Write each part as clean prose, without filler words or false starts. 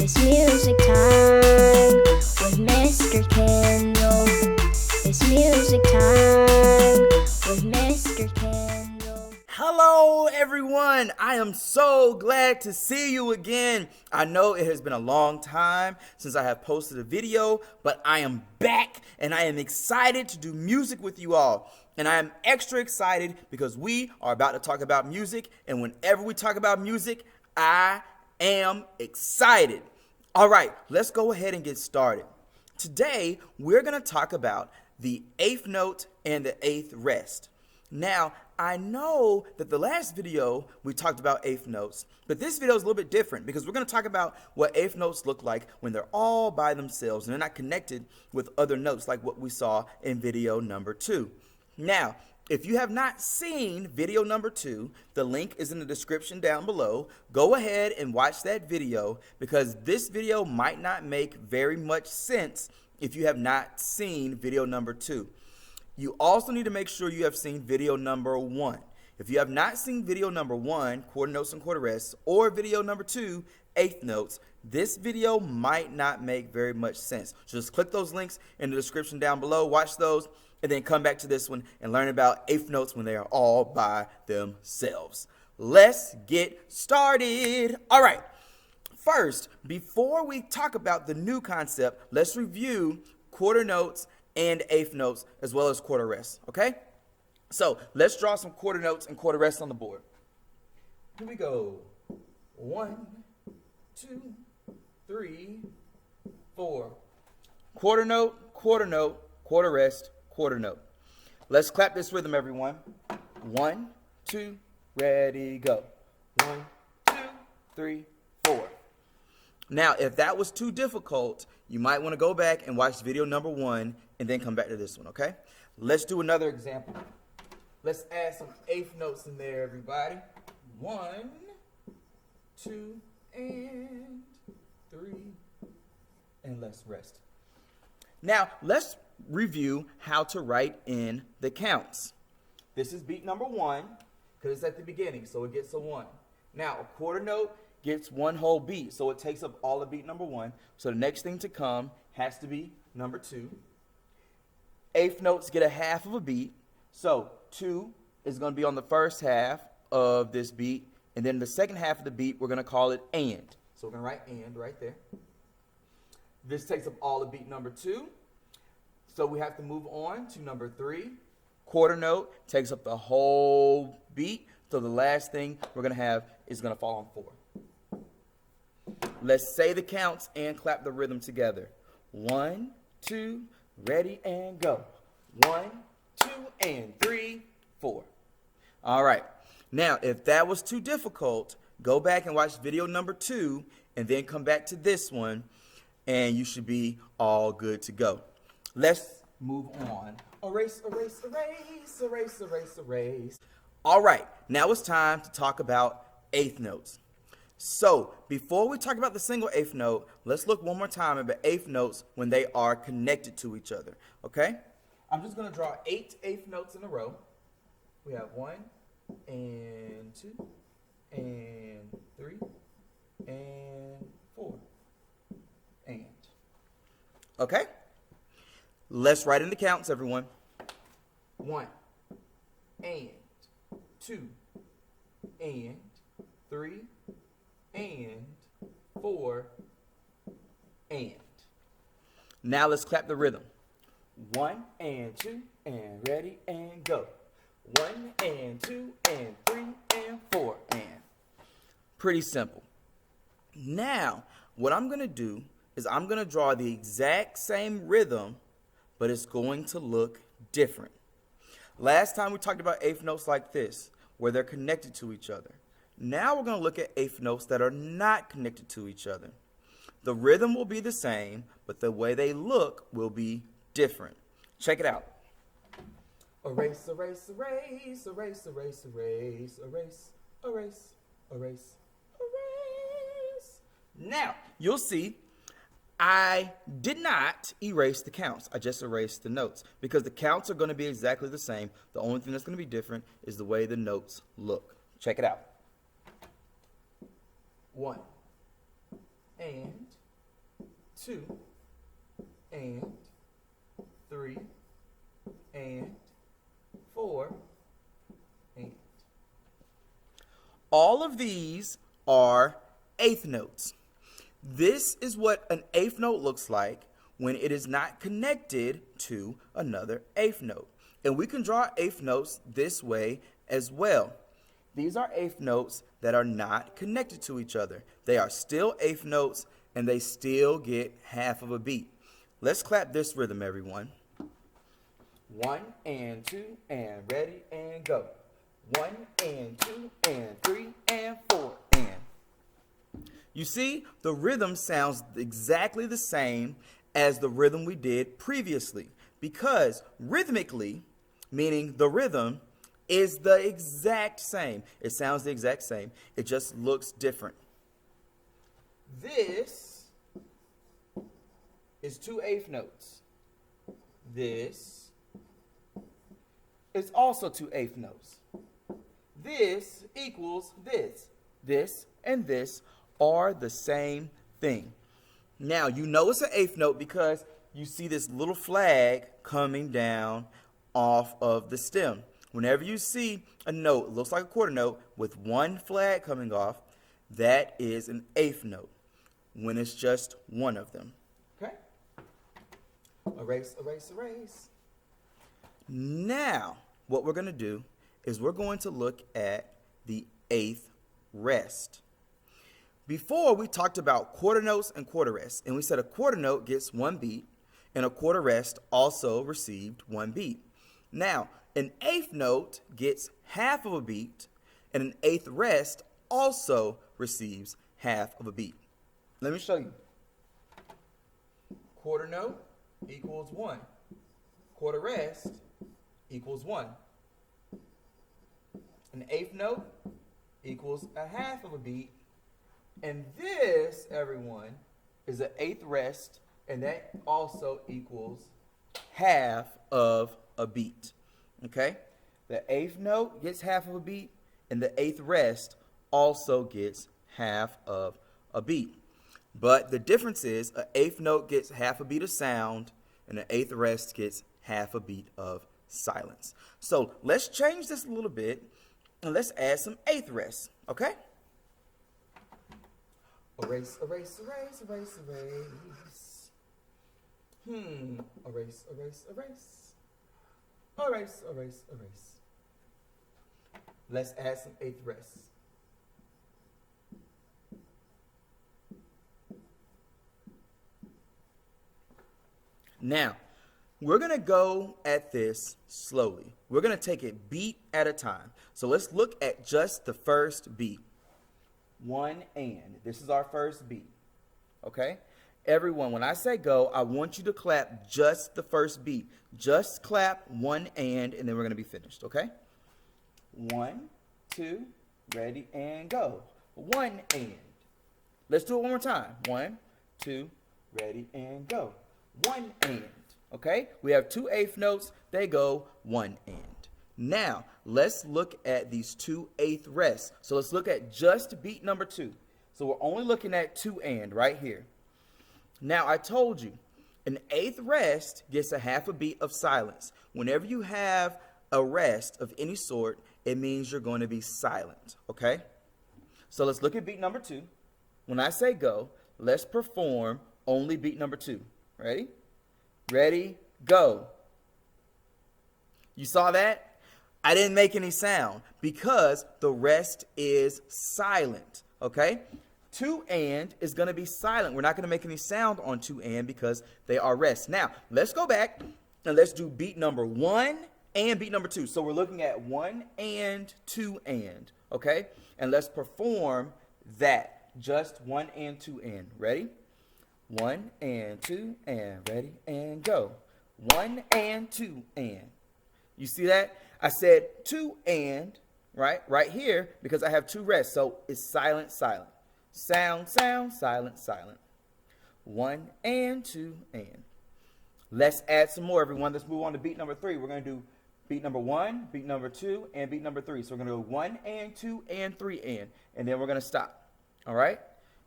It's music time with Mr. Kendall. It's music time with Mr. Kendall. Hello everyone, I am so glad to see you again. I know it has been a long time since I have posted a video, but I am back and I am excited to do music with you all. And I am extra excited because we are about to talk about music, and whenever we talk about music, I am excited. All right, let's go ahead and get started. Today, we're going to talk about the eighth note and the eighth rest. Now, I know that the last video we talked about eighth notes, but this video is a little bit different because we're going to talk about what eighth notes look like when they're all by themselves and they're not connected with other notes like what we saw in video number 2. Now, if you have not seen video number 2, the link is in the description down below. Go ahead and watch that video because this video might not make very much sense if you have not seen video number 2. You also need to make sure you have seen video number 1. If you have not seen video number 1, quarter notes and quarter rests, or video number 2, eighth notes, this video might not make very much sense. So just click those links in the description down below, watch those, and then come back to this one and learn about eighth notes when they are all by themselves. Let's get started. All right. First, before we talk about the new concept, let's review quarter notes and eighth notes as well as quarter rests, okay? So let's draw some quarter notes and quarter rests on the board. Here we go. 1, 2, 3, 4. Quarter note, quarter rest, quarter note. Let's clap this rhythm, everyone. 1, 2, ready, go. 1, 2, 3, 4. Now, if that was too difficult, you might want to go back and watch video number 1 and then come back to this one, okay? Let's do another example. Let's add some eighth notes in there, everybody. 1, 2, and 3, and let's rest. Now, let's review how to write in the counts. This is beat number 1 because it's at the beginning, so it gets a 1. Now, a quarter note gets one whole beat, so it takes up all of beat number 1. So the next thing to come has to be number 2. Eighth notes get a half of a beat, so 2 is going to be on the first half of this beat, and then the second half of the beat, we're going to call it and. So we're going to write and right there. This takes up all of beat number 2, so we have to move on to number 3. Quarter note takes up the whole beat, so the last thing we're going to have is going to fall on 4. Let's say the counts and clap the rhythm together. 1, 2, ready and go. 1, 2, and 3, 4. All right. Now, if that was too difficult, go back and watch video number 2 and then come back to this one, and you should be all good to go. Let's move on. Erase, erase, erase, erase, erase, erase. All right. Now it's time to talk about eighth notes. So, before we talk about the single eighth note, let's look one more time at the eighth notes when they are connected to each other, okay? I'm just going to draw 8 eighth notes in a row. We have 1, and 2, and 3, and 4, and. Okay? Let's write in the counts, everyone. 1, and 2, and 3, and 4, and. Now let's clap the rhythm. 1 and 2 and ready and go. 1 and 2 and 3 and 4 and. Pretty simple. Now, what I'm going to do is I'm going to draw the exact same rhythm, but it's going to look different. Last time we talked about eighth notes like this, where they're connected to each other. Now we're going to look at eighth notes that are not connected to each other. The rhythm will be the same, but the way they look will be different. Check it out. Erase, erase, erase, erase, erase, erase, erase, erase, erase, erase. Now, you'll see I did not erase the counts. I just erased the notes because the counts are going to be exactly the same. The only thing that's going to be different is the way the notes look. Check it out. 1 and 2 and 3 and 4 and. All of these are eighth notes. This is what an eighth note looks like when it is not connected to another eighth note. And we can draw eighth notes this way as well. These are eighth notes that are not connected to each other. They are still eighth notes and they still get half of a beat. Let's clap this rhythm, everyone. 1 and 2 and ready and go. 1 and 2 and 3 and 4 and. You see, the rhythm sounds exactly the same as the rhythm we did previously, because rhythmically, meaning the rhythm, is the exact same. It sounds the exact same. It just looks different. This is 2 eighth notes. This is also 2 eighth notes. This equals this. This and this are the same thing. Now, you know it's an eighth note because you see this little flag coming down off of the stem. Whenever you see a note, it looks like a quarter note with one flag coming off, that is an eighth note when it's just one of them. Okay? Erase, erase, erase. Now, what we're going to do is we're going to look at the eighth rest. Before, we talked about quarter notes and quarter rests, and we said a quarter note gets 1 beat, and a quarter rest also received 1 beat. Now, an eighth note gets half of a beat, and an eighth rest also receives half of a beat. Let me show you. Quarter note equals 1. Quarter rest equals 1. An eighth note equals a half of a beat. And this, everyone, is an eighth rest, and that also equals half of a beat. Okay? The eighth note gets half of a beat, and the eighth rest also gets half of a beat. But the difference is an eighth note gets half a beat of sound, and an eighth rest gets half a beat of silence. So let's change this a little bit, and let's add some eighth rests. Okay? Erase, erase, erase, erase, erase. Erase, erase, erase. Erase, erase, erase. Let's add some eighth rests. Now, we're going to go at this slowly. We're going to take it beat at a time. So let's look at just the first beat. 1 and. This is our first beat. Okay? Everyone, when I say go, I want you to clap just the first beat. Just clap 1 and then we're going to be finished. Okay? 1, 2, ready, and go. 1 and. Let's do it one more time. 1, 2, ready, and go. 1 and. Okay? We have 2 eighth notes. They go 1 and. Now, let's look at these 2 eighth rests. So let's look at just beat number 2. So we're only looking at 2 and right here. Now, I told you, an eighth rest gets a half a beat of silence. Whenever you have a rest of any sort, it means you're going to be silent, okay? So let's look at beat number 2. When I say go, let's perform only beat number 2. Ready? Ready, go. You saw that? I didn't make any sound because the rest is silent, okay? 2 and is going to be silent. We're not going to make any sound on 2 and because they are rest. Now, let's go back and let's do beat number 1 and beat number 2. So we're looking at 1 and 2 and, okay? And let's perform that. Just 1 and 2 and. Ready? 1 and 2 and. Ready? And go. 1 and 2 and. You see that? I said 2 and, right here, because I have 2 rests. So it's silent, silent. Sound, sound, silent, silent. 1 and 2 and. Let's add some more, everyone. Let's move on to beat number 3. We're going to do beat number 1, beat number 2, and beat number 3. So we're going to go 1 and 2 and 3 and then we're going to stop. All right?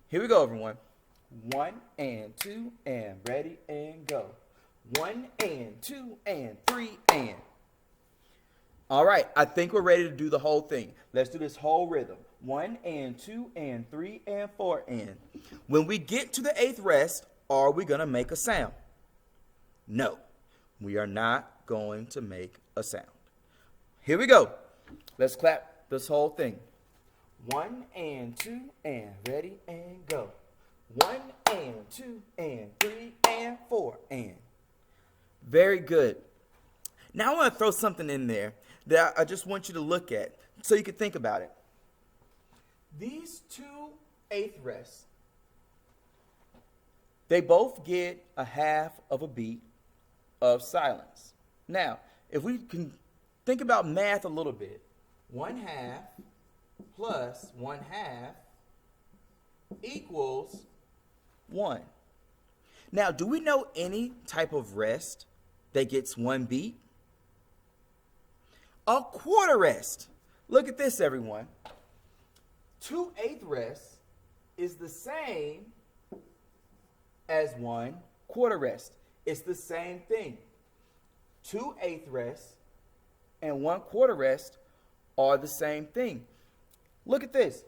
Here we go, everyone. 1 and 2 and ready and go. 1 and 2 and 3 and. All right, I think we're ready to do the whole thing. Let's do this whole rhythm. 1 and 2 and 3 and 4 and. When we get to the 8th rest, are we going to make a sound? No, we are not going to make a sound. Here we go. Let's clap this whole thing. 1 and 2 and ready and go. 1 and 2 and 3 and 4 and. Very good. Now I want to throw something in there that I just want you to look at so you can think about it. These two 8th rests, they both get a half of a beat of silence. Now, if we can think about math a little bit, 1/2 plus 1/2 equals 1. Now, do we know any type of rest that gets 1 beat? A quarter rest. Look at this, everyone. 2 8th rests is the same as 1 quarter rest. It's the same thing. 2 8th rests and 1 quarter rest are the same thing. Look at this.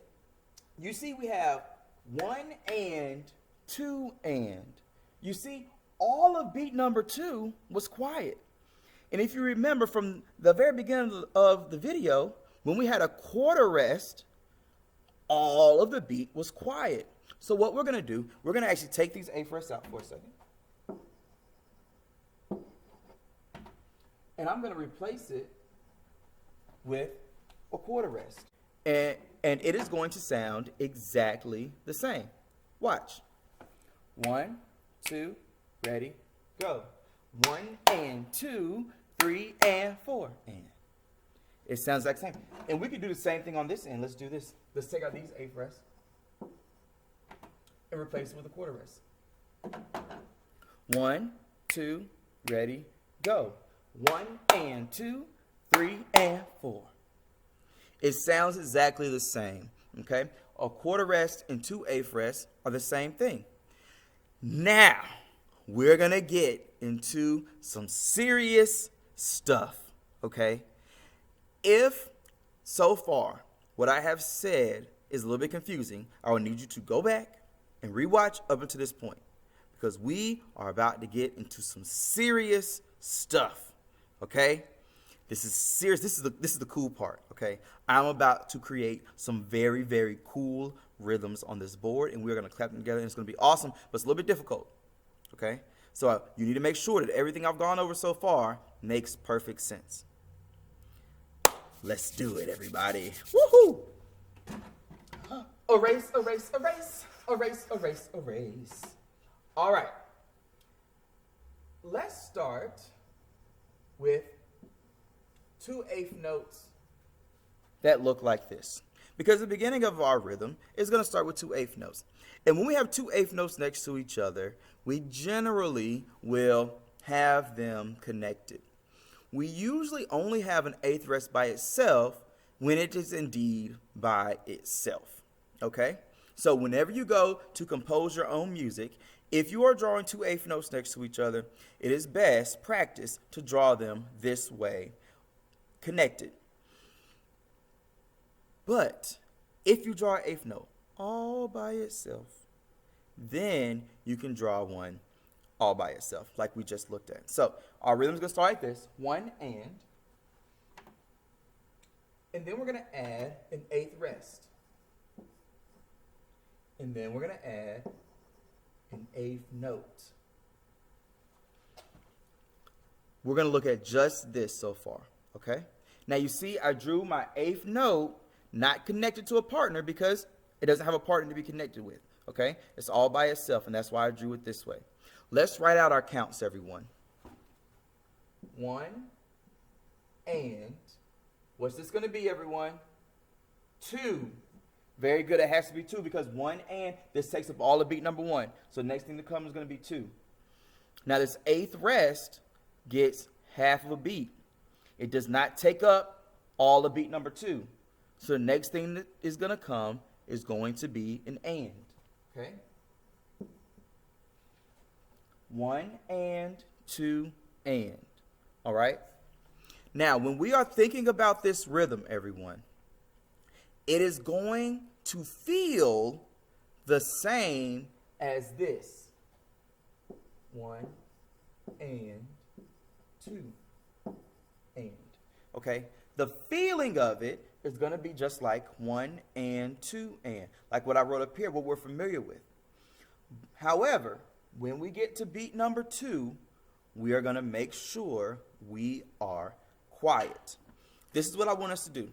You see we have 1 and 2 and. You see, all of beat number 2 was quiet. And if you remember from the very beginning of the video, when we had a quarter rest, all of the beat was quiet. So what we're going to do, we're going to actually take these 8th rests out for a second. And I'm going to replace it with a quarter rest. And it is going to sound exactly the same. Watch. 1, 2, ready, go. 1 and 2, 3 and 4 and. It sounds like the same. And we can do the same thing on this end. Let's do this. Let's take out these 8th rests and replace it with a quarter rest. 1, 2, ready, go. 1 and 2, 3 and 4. It sounds exactly the same. Okay? A quarter rest and 2 8th rests are the same thing. Now, we're going to get into some serious stuff. Okay? If so far what I have said is a little bit confusing, I will need you to go back and rewatch up until this point, because we are about to get into some serious stuff. Okay? This is serious. This is the cool part. Okay? I'm about to create some very, very cool rhythms on this board, and we're going to clap them together, and it's going to be awesome, but it's a little bit difficult. Okay? So you need to make sure that everything I've gone over so far makes perfect sense. Let's do it, everybody. Woohoo! Erase, erase, erase. Erase, erase, erase. All right. Let's start with 2 8th notes that look like this. Because the beginning of our rhythm is going to start with 2 8th notes. And when we have 2 8th notes next to each other, we generally will have them connected. We usually only have an 8th rest by itself when it is indeed by itself. Okay? So whenever you go to compose your own music, if you are drawing 2 8th notes next to each other, it is best practice to draw them this way, connected. But if you draw an 8th note all by itself, then you can draw one all by itself, like we just looked at. So our rhythm is going to start like this: 1 and then we're going to add an 8th rest, and then we're going to add an 8th note. We're going to look at just this so far, okay? Now you see I drew my 8th note not connected to a partner because it doesn't have a partner to be connected with, okay? It's all by itself, and that's why I drew it this way. Let's write out our counts, everyone. 1 and, what's this going to be, everyone? 2. Very good. It has to be 2 because 1 and, this takes up all of beat number 1. So the next thing to come is going to be 2. Now this 8th rest gets half of a beat. It does not take up all of beat number 2. So the next thing that is going to come is going to be an and. Okay? 1 and 2 and. All right? Now, when we are thinking about this rhythm, everyone, it is going to feel the same as this. 1 and 2 and. Okay? The feeling of it is going to be just like 1 and 2 and. Like what I wrote up here, what we're familiar with. However, when we get to beat number 2, we are going to make sure we are quiet. This is what I want us to do.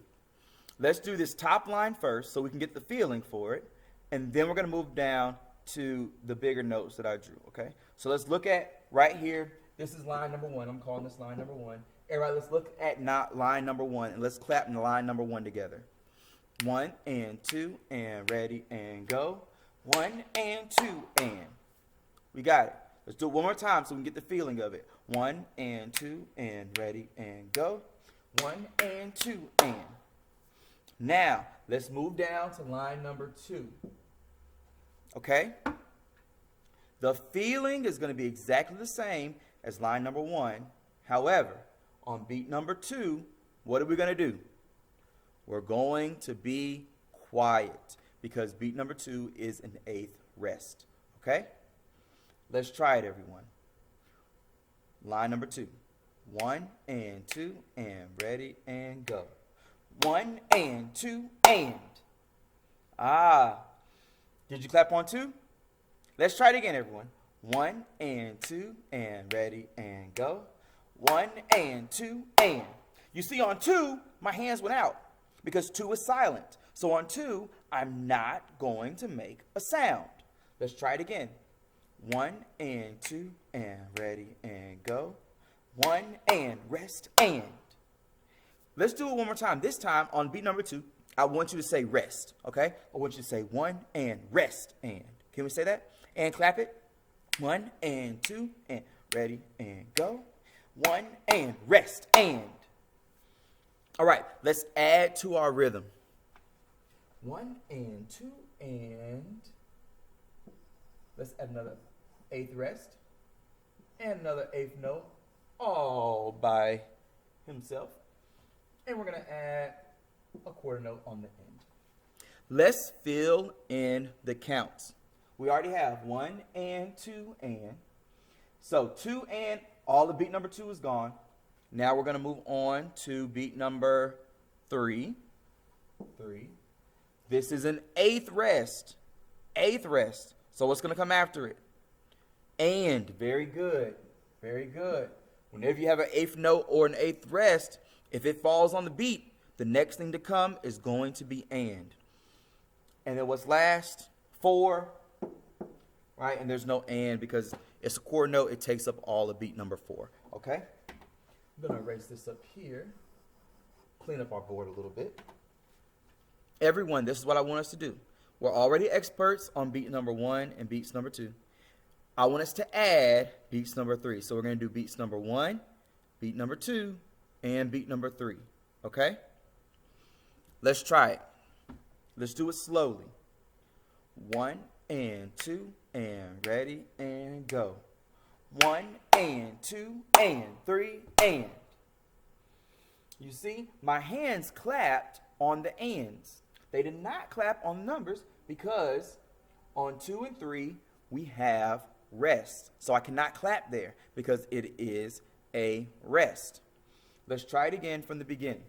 Let's do this top line first so we can get the feeling for it. And then we're going to move down to the bigger notes that I drew, okay? So let's look at right here. This is line number 1. I'm calling this line number 1. Everybody, let's look at line number 1, and let's clap in line number 1 together. 1 and 2 and ready and go. 1 and 2 and. We got it. Let's do it one more time so we can get the feeling of it. 1 and 2 and ready and go. 1 and 2 and. Now, let's move down to line number 2. Okay? The feeling is going to be exactly the same as line number 1. However, on beat number 2, what are we going to do? We're going to be quiet because beat number 2 is an 8th rest. Okay? Let's try it, everyone. Line number 2. 1 and 2 and ready and go. 1 and 2 and. Did you clap on 2? Let's try it again, everyone. 1 and 2 and ready and go. 1 and 2 and. You see, on 2, my hands went out because 2 is silent. So on 2, I'm not going to make a sound. Let's try it again. 1 and 2 and ready and go. 1 and rest and. Let's do it one more time. This time on beat number 2, I want you to say rest, okay? I want you to say 1 and rest and. Can we say that? And clap it. 1 and 2 and ready and go. 1 and rest and. All right, let's add to our rhythm. 1 and 2 and. Let's add another 8th rest and another 8th note all by himself. And we're going to add a quarter note on the end. Let's fill in the counts. We already have 1 and 2 and. So 2 and, all the beat number 2 is gone. Now we're going to move on to beat number 3. 3. This is an 8th rest. 8th rest. So what's going to come after it? And. Very good. Very good. Whenever you have an 8th note or an 8th rest, if it falls on the beat, the next thing to come is going to be and. And then what's last? 4. Right? And there's no and because it's a quarter note. It takes up all of beat number 4. Okay? I'm going to erase this up here. Clean up our board a little bit. Everyone, this is what I want us to do. We're already experts on beat number 1 and beats number 2. I want us to add beats number 3. So we're going to do beats number 1, beat number 2, and beat number 3. Okay? Let's try it. Let's do it slowly. 1 and 2 and ready and go. 1 and 2 and 3 and. You see, my hands clapped on the ands. They did not clap on the numbers because on 2 and 3 we have rest. So I cannot clap there because it is a rest. Let's try it again from the beginning.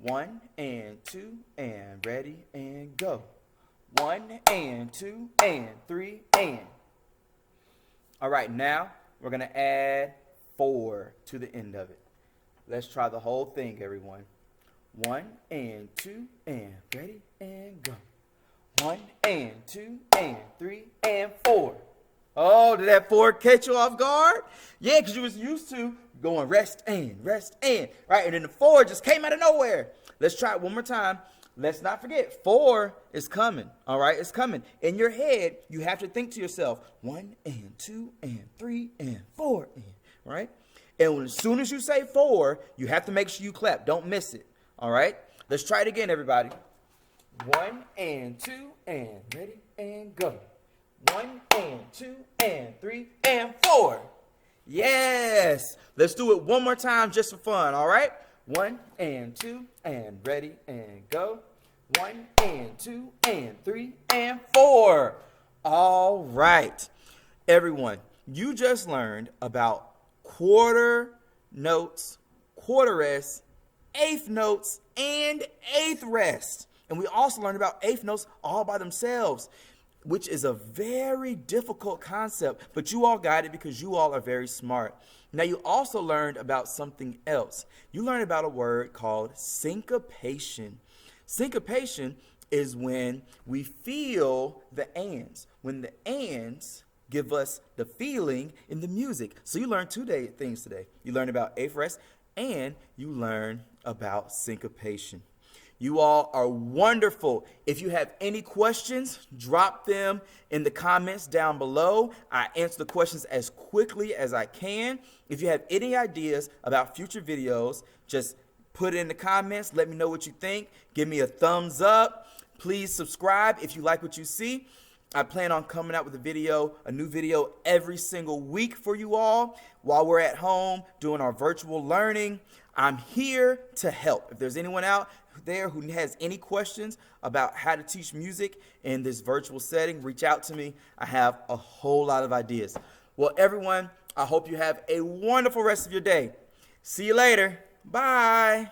1 and 2 and ready and go. 1 and 2 and 3 and. All right, now we're going to add 4 to the end of it. Let's try the whole thing, everyone. 1 and 2 and ready and go. 1 and 2 and 3 and 4. Oh, did that 4 catch you off guard? Yeah, because you was used to going rest and, right? And then the 4 just came out of nowhere. Let's try it one more time. Let's not forget, 4 is coming, all right? It's coming. In your head, you have to think to yourself, 1 and 2 and 3 and 4 and, right? And as soon as you say 4, you have to make sure you clap. Don't miss it, all right? Let's try it again, everybody. 1 and 2 and ready and go. 1 and 2 and 3 and 4. Yes. Let's do it one more time just for fun, all right? 1 and 2 and ready and go. 1 and 2 and 3 and 4. All right. Everyone, you just learned about quarter notes, quarter rest, eighth notes, and eighth rest. And we also learned about eighth notes all by themselves, which is a very difficult concept, but you all got it because you all are very smart. Now, you also learned about something else. You learned about a word called syncopation. Syncopation is when we feel the ands, when the ands give us the feeling in the music. So you learned things today. You learned about eighth rest and you learned about syncopation. You all are wonderful. If you have any questions, drop them in the comments down below. I answer the questions as quickly as I can. If you have any ideas about future videos, just put it in the comments. Let me know what you think. Give me a thumbs up. Please subscribe if you like what you see. I plan on coming out with a new video every single week for you all while we're at home doing our virtual learning. I'm here to help. If there's anyone out there who has any questions about how to teach music in this virtual setting, reach out to me. I have a whole lot of ideas. Well, everyone, I hope you have a wonderful rest of your day. See you later. Bye.